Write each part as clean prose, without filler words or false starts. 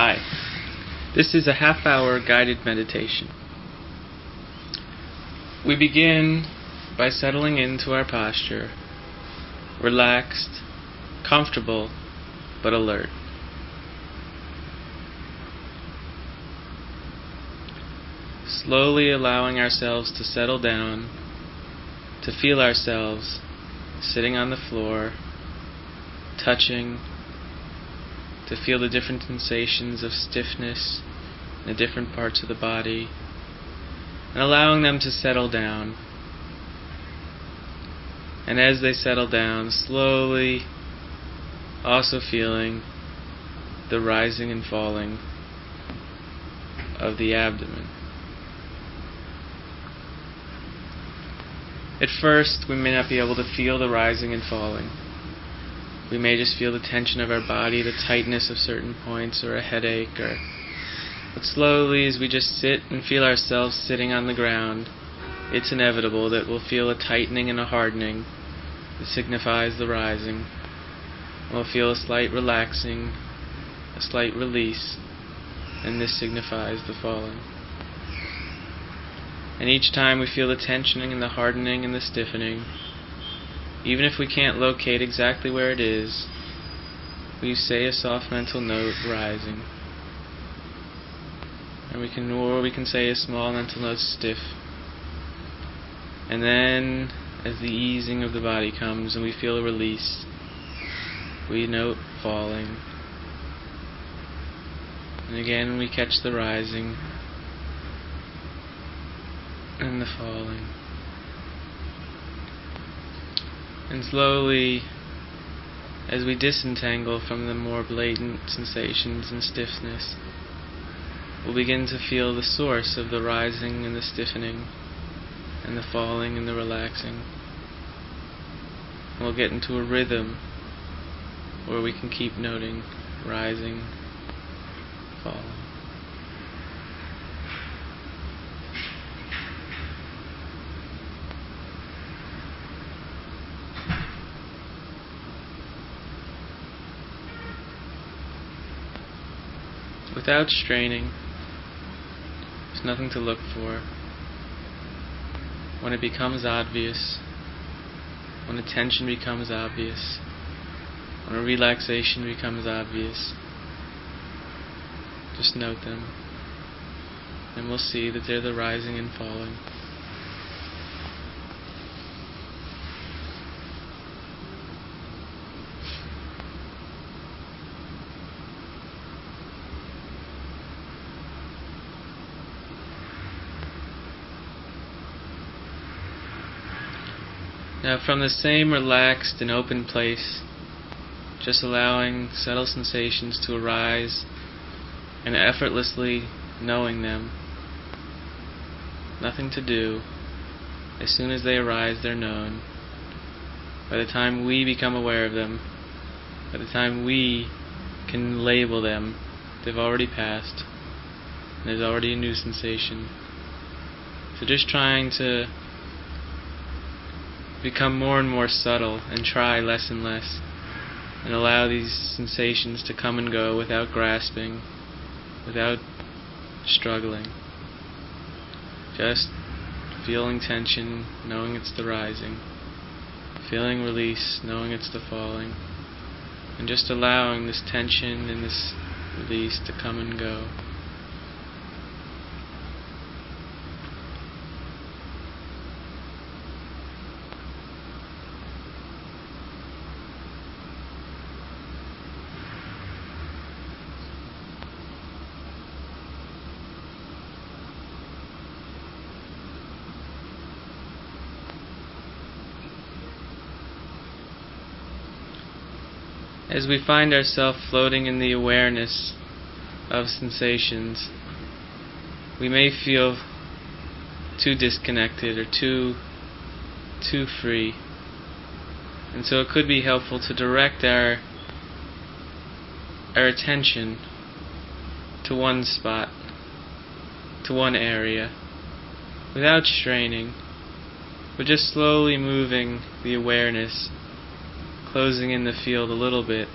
Hi. This is a half-hour guided meditation. We begin by settling into our posture, relaxed, comfortable, but alert. Slowly allowing ourselves to settle down, to feel ourselves sitting on the floor, touching, to feel the different sensations of stiffness in the different parts of the body, and allowing them to settle down. And as they settle down, slowly also feeling the rising and falling of the abdomen. At first, we may not be able to feel the rising and falling. We may just feel the tension of our body, the tightness of certain points, or a headache. But slowly, as we just sit and feel ourselves sitting on the ground, it's inevitable that we'll feel a tightening and a hardening that signifies the rising. We'll feel a slight relaxing, a slight release, and this signifies the falling. And each time we feel the tensioning and the hardening and the stiffening, even if we can't locate exactly where it is, we say a soft mental note, rising. And we can say a small mental note, stiff. And then, as the easing of the body comes and we feel a release, we note falling. And again we catch the rising and the falling. And slowly, as we disentangle from the more blatant sensations and stiffness, we'll begin to feel the source of the rising and the stiffening, and the falling and the relaxing. We'll get into a rhythm where we can keep noting rising, falling. Without straining, there's nothing to look for. When it becomes obvious, when a tension becomes obvious, when a relaxation becomes obvious, just note them, and we'll see that they're the rising and falling. Now, from the same relaxed and open place, just allowing subtle sensations to arise and effortlessly knowing them. Nothing to do. As soon as they arise, they're known. By the time we become aware of them, by the time we can label them, they've already passed. And there's already a new sensation. So just trying to become more and more subtle and try less and less, and allow these sensations to come and go without grasping, without struggling. Just feeling tension, knowing it's the rising, feeling release, knowing it's the falling, and just allowing this tension and this release to come and go. As we find ourselves floating in the awareness of sensations, we may feel too disconnected or too free. And so it could be helpful to direct our attention to one spot, to one area, without straining, but just slowly moving the awareness, closing in the field a little bit,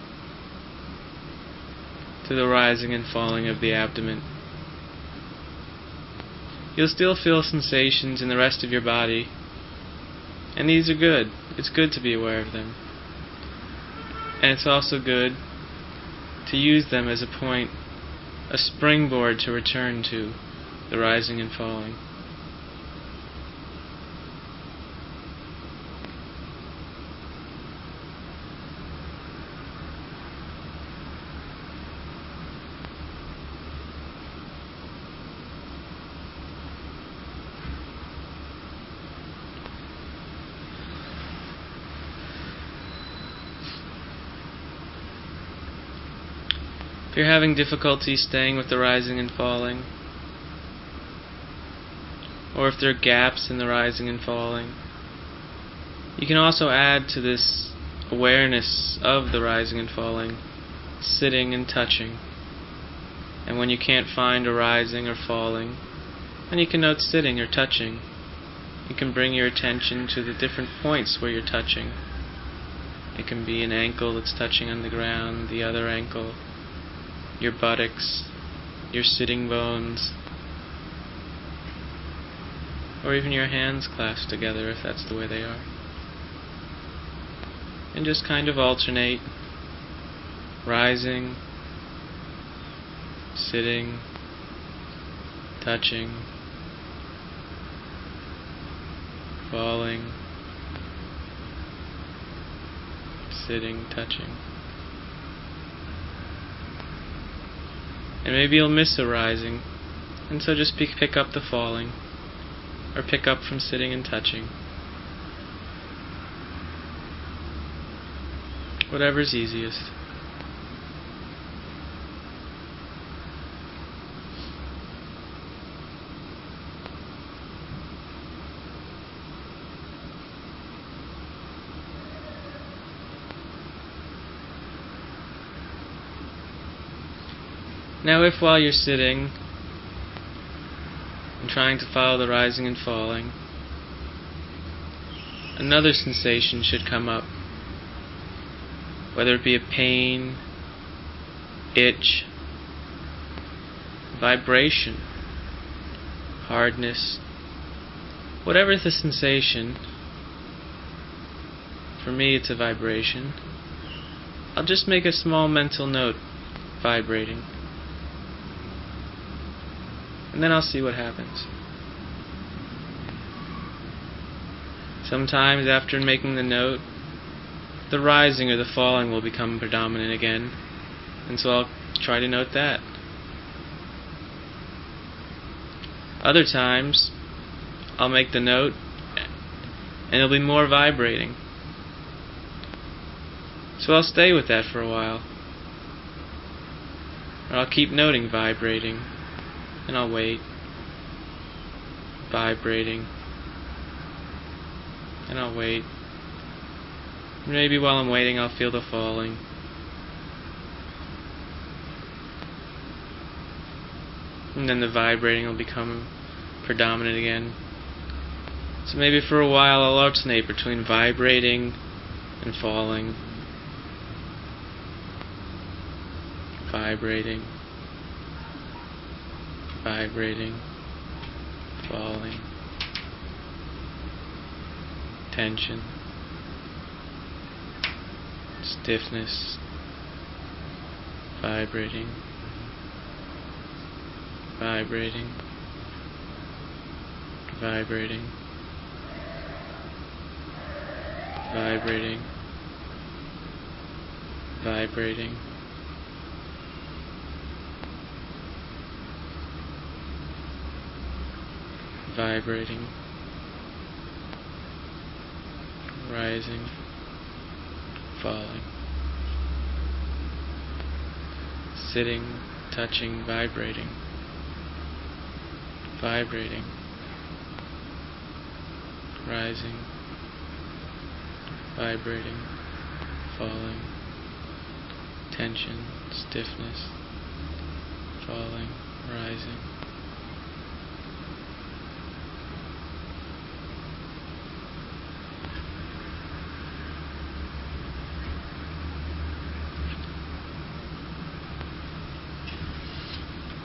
through the rising and falling of the abdomen. You'll still feel sensations in the rest of your body, and these are good. It's good to be aware of them. And it's also good to use them as a point, a springboard to return to the rising and falling. If you're having difficulty staying with the rising and falling, or if there are gaps in the rising and falling, you can also add to this awareness of the rising and falling, sitting and touching. And when you can't find a rising or falling, then you can note sitting or touching. You can bring your attention to the different points where you're touching. It can be an ankle that's touching on the ground, the other ankle, your buttocks, your sitting bones, or even your hands clasped together if that's the way they are. And just kind of alternate, rising, sitting, touching, falling, sitting, touching. And maybe you'll miss a rising, and so just pick up the falling, or pick up from sitting and touching. Whatever's easiest. Now if while you're sitting and trying to follow the rising and falling, another sensation should come up, whether it be a pain, itch, vibration, hardness, whatever the sensation. For me it's a vibration. I'll just make a small mental note, vibrating. And then I'll see what happens. Sometimes after making the note, the rising or the falling will become predominant again, and so I'll try to note that. Other times, I'll make the note, and it'll be more vibrating. So I'll stay with that for a while. Or I'll keep noting vibrating. And I'll wait, vibrating, and I'll wait. Maybe while I'm waiting I'll feel the falling. And then the vibrating will become predominant again. So maybe for a while I'll alternate between vibrating and falling. Vibrating. Vibrating, falling, tension, stiffness, vibrating, vibrating, vibrating, vibrating, vibrating. Vibrating, rising, falling, sitting, touching, vibrating, vibrating, rising, vibrating, falling, tension, stiffness, falling, rising.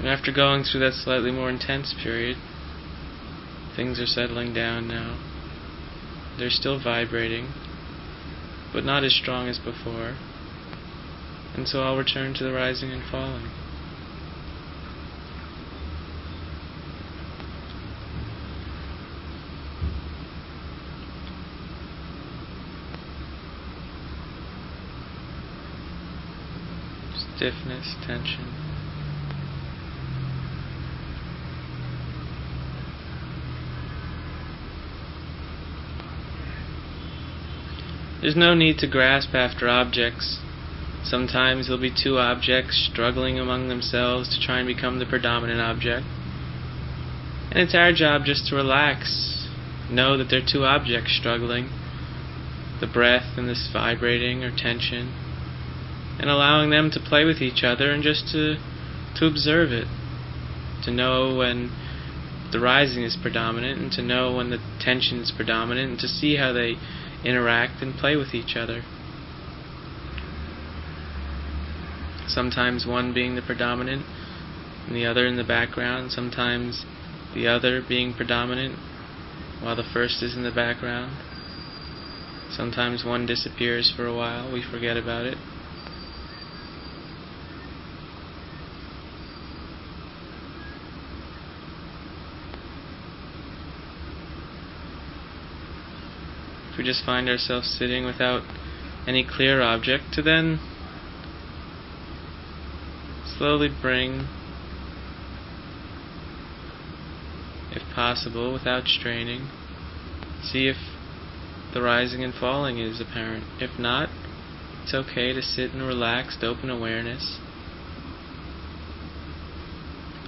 And after going through that slightly more intense period, things are settling down now. They're still vibrating, but not as strong as before. And so I'll return to the rising and falling. Stiffness, tension. There's no need to grasp after objects. Sometimes there'll be two objects struggling among themselves to try and become the predominant object. And it's our job just to relax. Know that there are two objects struggling. The breath and this vibrating or tension. And allowing them to play with each other and just to observe it. To know when the rising is predominant and to know when the tension is predominant and to see how they interact and play with each other. Sometimes one being the predominant and the other in the background. Sometimes the other being predominant while the first is in the background. Sometimes one disappears for a while. We forget about it. If we just find ourselves sitting without any clear object, to then slowly bring, if possible, without straining, see if the rising and falling is apparent. If not, it's okay to sit in relaxed, open awareness,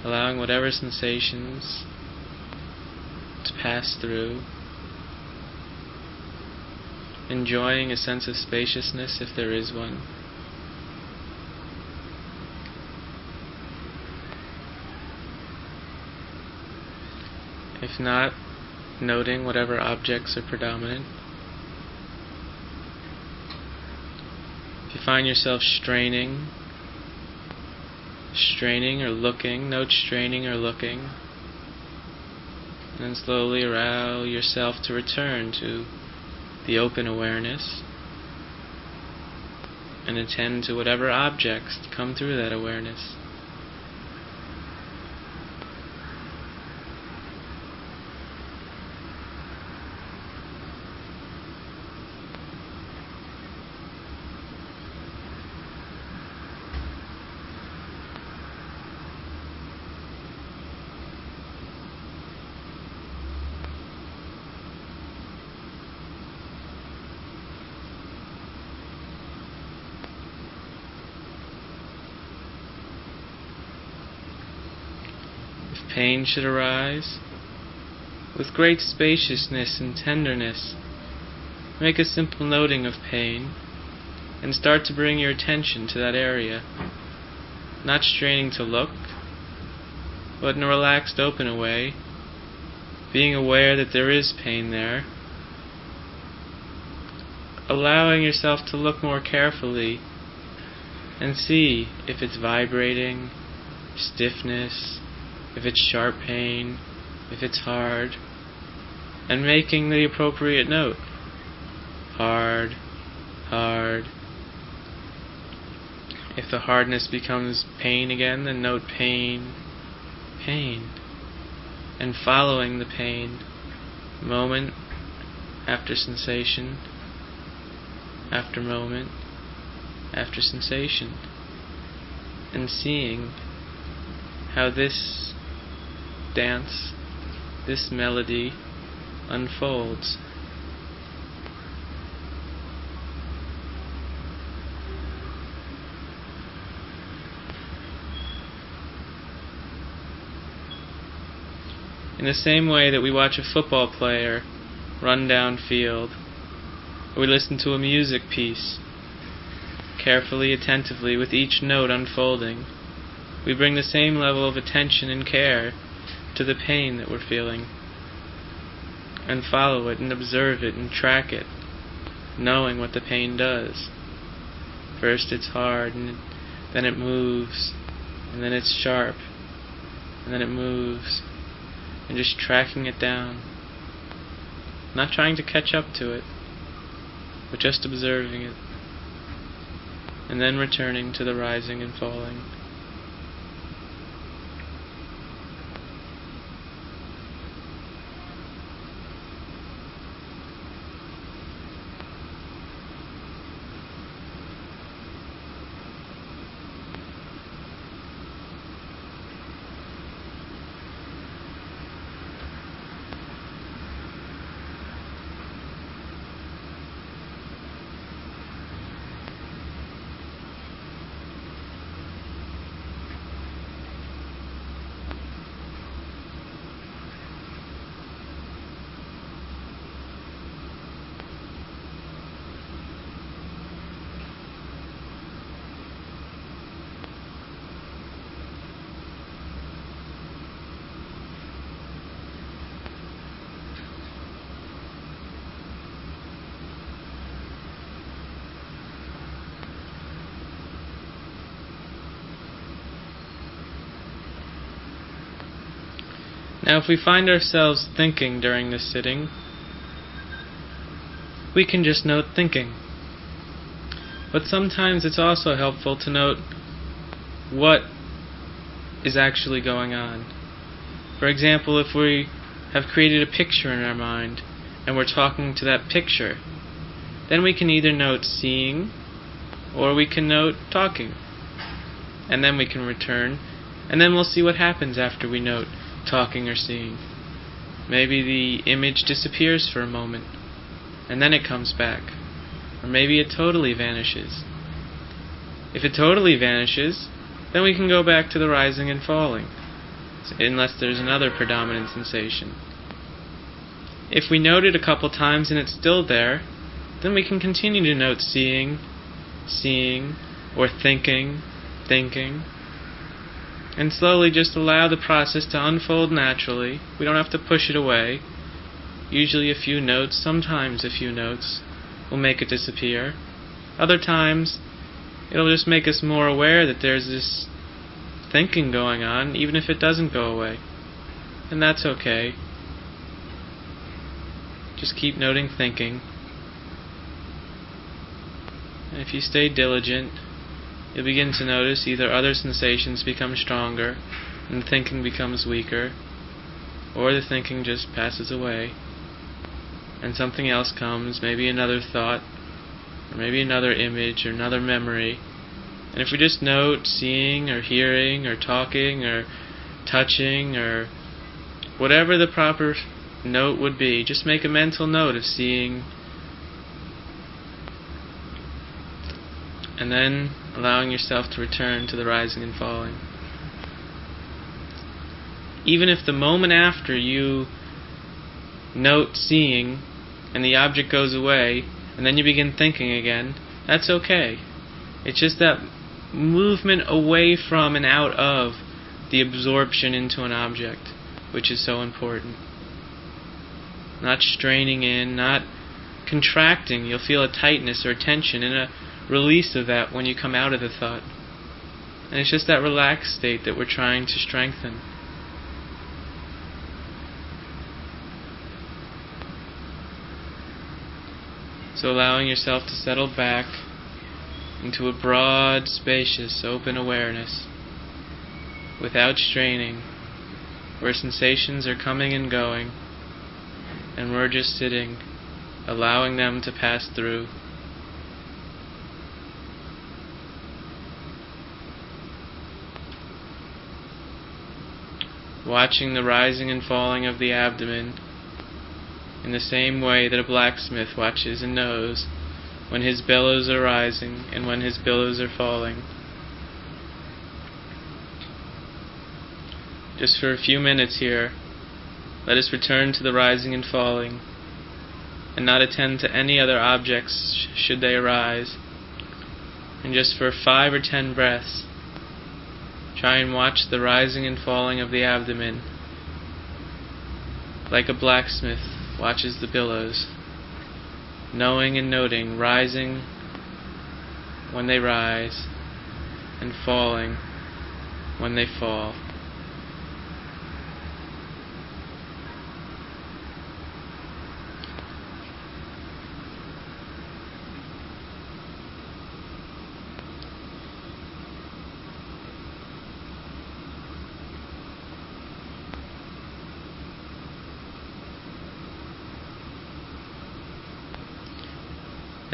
allowing whatever sensations to pass through. Enjoying a sense of spaciousness if there is one. If not, noting whatever objects are predominant. If you find yourself straining or looking, note straining or looking. And then slowly allow yourself to return to the open awareness and attend to whatever objects come through that awareness. Pain should arise, with great spaciousness and tenderness, make a simple noting of pain and start to bring your attention to that area, not straining to look, but in a relaxed, open way, being aware that there is pain there, allowing yourself to look more carefully and see if it's vibrating, stiffness, if it's sharp pain, if it's hard, and making the appropriate note. Hard, hard. If the hardness becomes pain again, then note pain, pain, and following the pain, moment after sensation, after moment, after sensation, and seeing how this dance, this melody unfolds. In the same way that we watch a football player run downfield, or we listen to a music piece, carefully, attentively, with each note unfolding, we bring the same level of attention and care to the pain that we're feeling, and follow it and observe it and track it, knowing what the pain does. First it's hard, and then it moves, and then it's sharp, and then it moves, and just tracking it down. Not trying to catch up to it, but just observing it, and then returning to the rising and falling. Now, if we find ourselves thinking during this sitting, we can just note thinking. But sometimes it's also helpful to note what is actually going on. For example, if we have created a picture in our mind and we're talking to that picture, then we can either note seeing or we can note talking. And then we can return, and then we'll see what happens after we note talking or seeing. Maybe the image disappears for a moment, and then it comes back. Or maybe it totally vanishes. If it totally vanishes, then we can go back to the rising and falling, unless there's another predominant sensation. If we note it a couple times and it's still there, then we can continue to note seeing, or thinking, and slowly just allow the process to unfold naturally. We don't have to push it away. Usually a few notes, sometimes a few notes, will make it disappear. Other times, it'll just make us more aware that there's this thinking going on, even if it doesn't go away. And that's okay. Just keep noting thinking. And if you stay diligent, you'll begin to notice either other sensations become stronger and the thinking becomes weaker, or the thinking just passes away and something else comes, maybe another thought, or maybe another image or another memory. And if we just note seeing or hearing or talking or touching or whatever the proper note would be, just make a mental note of seeing, and then allowing yourself to return to the rising and falling. Even if the moment after you note seeing and the object goes away and then you begin thinking again, that's okay. It's just that movement away from and out of the absorption into an object, which is so important. Not straining in, not contracting. You'll feel a tightness or tension and a release of that when you come out of the thought. And it's just that relaxed state that we're trying to strengthen. So allowing yourself to settle back into a broad, spacious, open awareness without straining, where sensations are coming and going, and we're just sitting, allowing them to pass through. Watching the rising and falling of the abdomen in the same way that a blacksmith watches and knows when his bellows are rising and when his billows are falling. Just for a few minutes here, let us return to the rising and falling, and not attend to any other objects should they arise. And just for 5 or 10 breaths, try and watch the rising and falling of the abdomen, like a blacksmith watches the billows, knowing and noting, rising when they rise, and falling when they fall.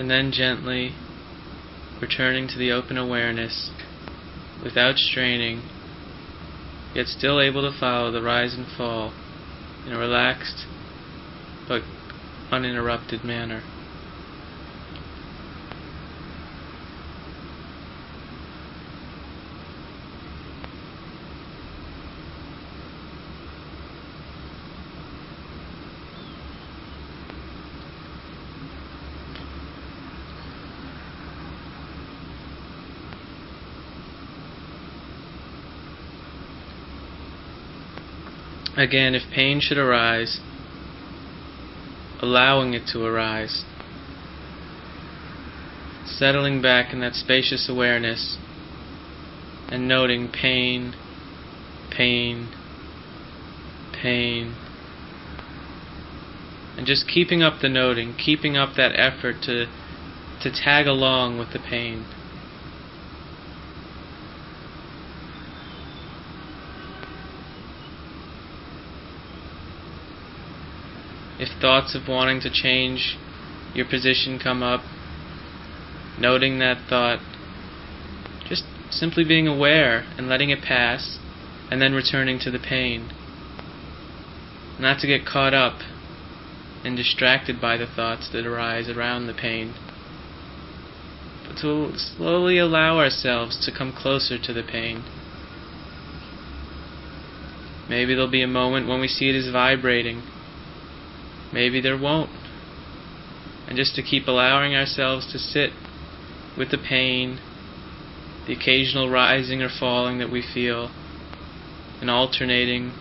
and then gently returning to the open awareness without straining, yet still able to follow the rise and fall in a relaxed but uninterrupted manner. Again, if pain should arise, allowing it to arise, settling back in that spacious awareness and noting pain, pain, pain, and just keeping up the noting, keeping up that effort to tag along with the pain. If thoughts of wanting to change your position come up, noting that thought, just simply being aware and letting it pass, and then returning to the pain. Not to get caught up and distracted by the thoughts that arise around the pain, but to slowly allow ourselves to come closer to the pain. Maybe there'll be a moment when we see it as vibrating. Maybe there won't. And just to keep allowing ourselves to sit with the pain, the occasional rising or falling that we feel, and alternating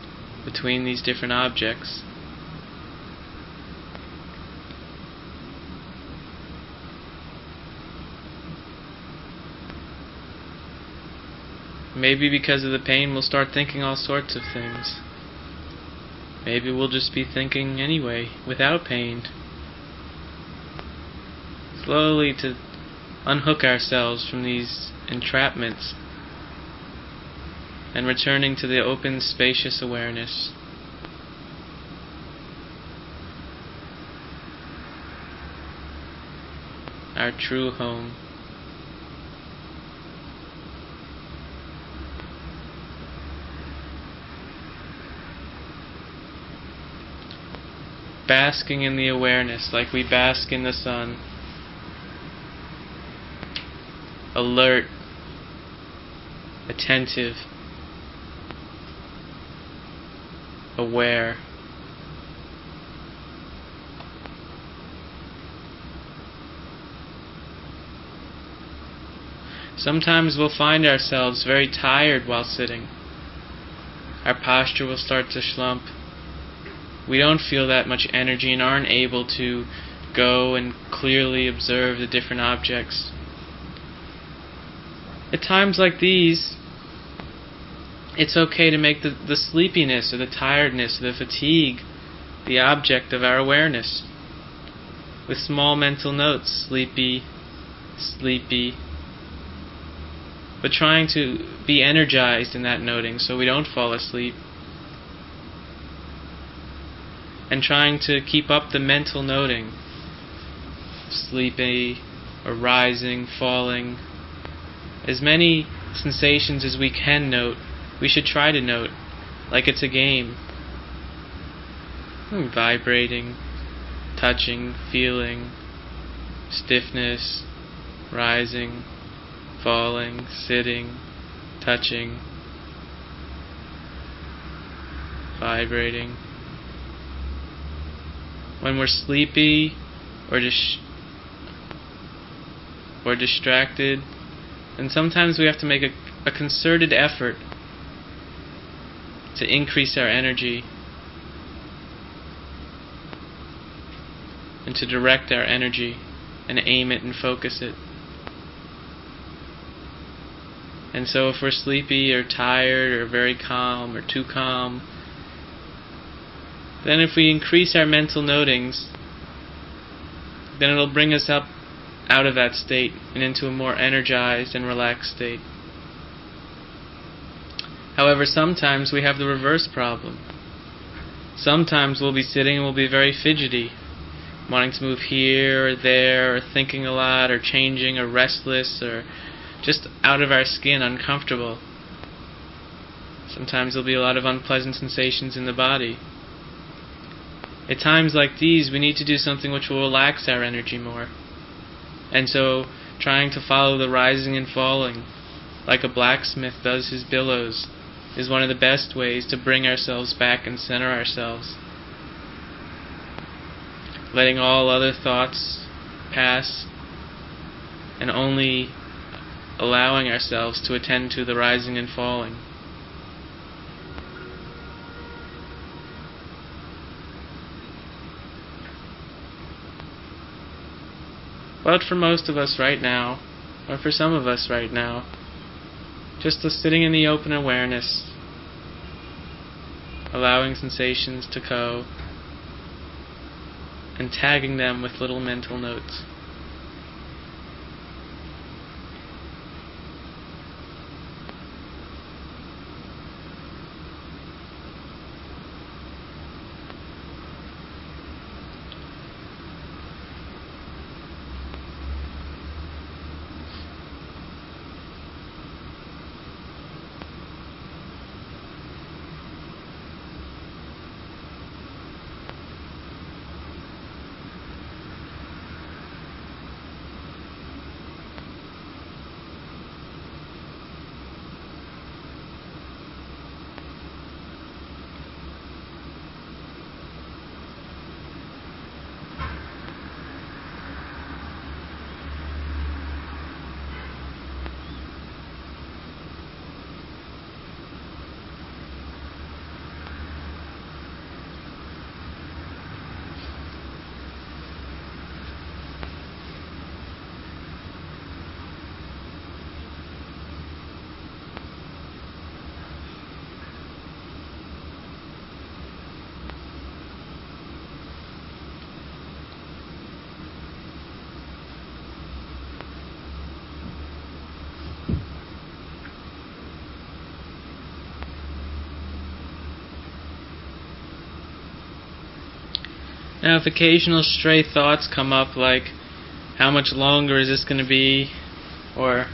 between these different objects. Maybe because of the pain we'll start thinking all sorts of things. Maybe we'll just be thinking anyway, without pain. Slowly to unhook ourselves from these entrapments and returning to the open, spacious awareness. Our true home. Basking in the awareness like we bask in the sun. Alert, attentive, aware. Sometimes we'll find ourselves very tired while sitting. Our posture will start to slump. We don't feel that much energy and aren't able to go and clearly observe the different objects. At times like these, it's okay to make the sleepiness or the tiredness or the fatigue the object of our awareness. With small mental notes, sleepy, sleepy, but trying to be energized in that noting so we don't fall asleep. And trying to keep up the mental noting, sleepy or rising, falling. As many sensations as we can note, we should try to note, like it's a game. Vibrating, touching, feeling, stiffness, rising, falling, sitting, touching, vibrating. When we're sleepy or distracted, then sometimes we have to make a concerted effort to increase our energy and to direct our energy and aim it and focus it. And so if we're sleepy or tired or very calm or too calm, then if we increase our mental notings, then it'll bring us up out of that state and into a more energized and relaxed state. However, sometimes we have the reverse problem. Sometimes we'll be sitting and we'll be very fidgety, wanting to move here or there, or thinking a lot, or changing, or restless, or just out of our skin, uncomfortable. Sometimes there'll be a lot of unpleasant sensations in the body. At times like these, we need to do something which will relax our energy more. And so, trying to follow the rising and falling, like a blacksmith does his billows, is one of the best ways to bring ourselves back and center ourselves. Letting all other thoughts pass, and only allowing ourselves to attend to the rising and falling. But for most of us right now, or for some of us right now, just sitting in the open awareness, allowing sensations to go, and tagging them with little mental notes. Now, if occasional stray thoughts come up like, how much longer is this going to be? Or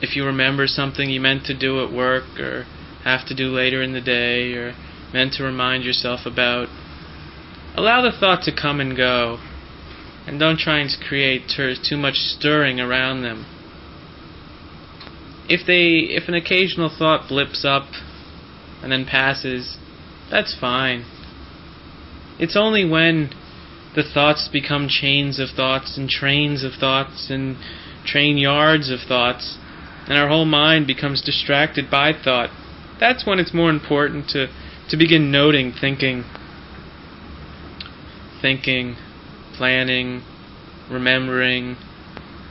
if you remember something you meant to do at work, or have to do later in the day, or meant to remind yourself about, allow the thought to come and go, and don't try and create too much stirring around them. If an occasional thought blips up and then passes, that's fine. It's only when the thoughts become chains of thoughts and trains of thoughts and train yards of thoughts, and our whole mind becomes distracted by thought, that's when it's more important to begin noting thinking, planning, remembering,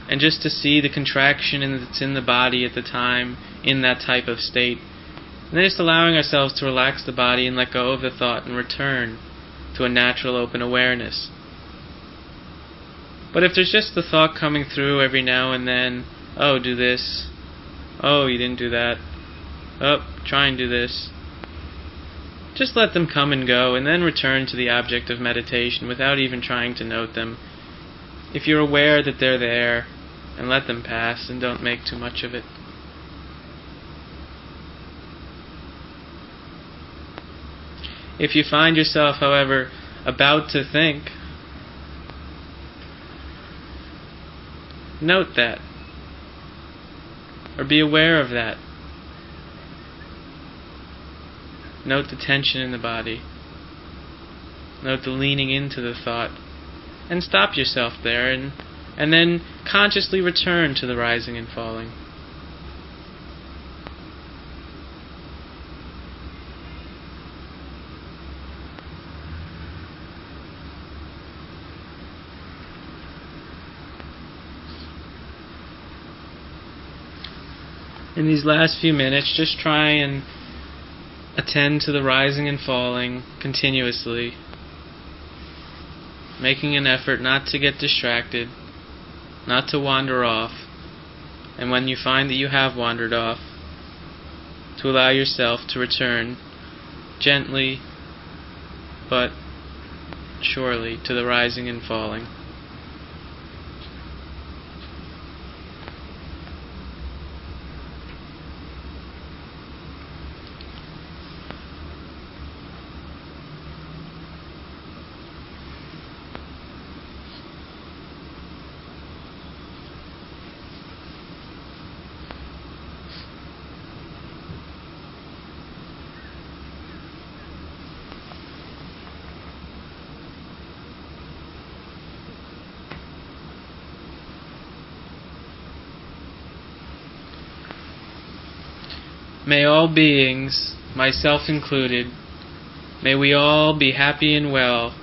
and just to see the contraction that's in the body at the time in that type of state. And then just allowing ourselves to relax the body and let go of the thought and return to a natural open awareness. But if there's just the thought coming through every now and then, oh, do this, oh, you didn't do that, oh, try and do this, just let them come and go, and then return to the object of meditation without even trying to note them. If you're aware that they're there, and let them pass, and don't make too much of it. If you find yourself, however, about to think, note that, or be aware of that. Note the tension in the body. Note the leaning into the thought. And stop yourself there, and then consciously return to the rising and falling. In these last few minutes, just try and attend to the rising and falling continuously, making an effort not to get distracted, not to wander off, and when you find that you have wandered off, to allow yourself to return gently but surely to the rising and falling. May all beings, myself included, may we all be happy and well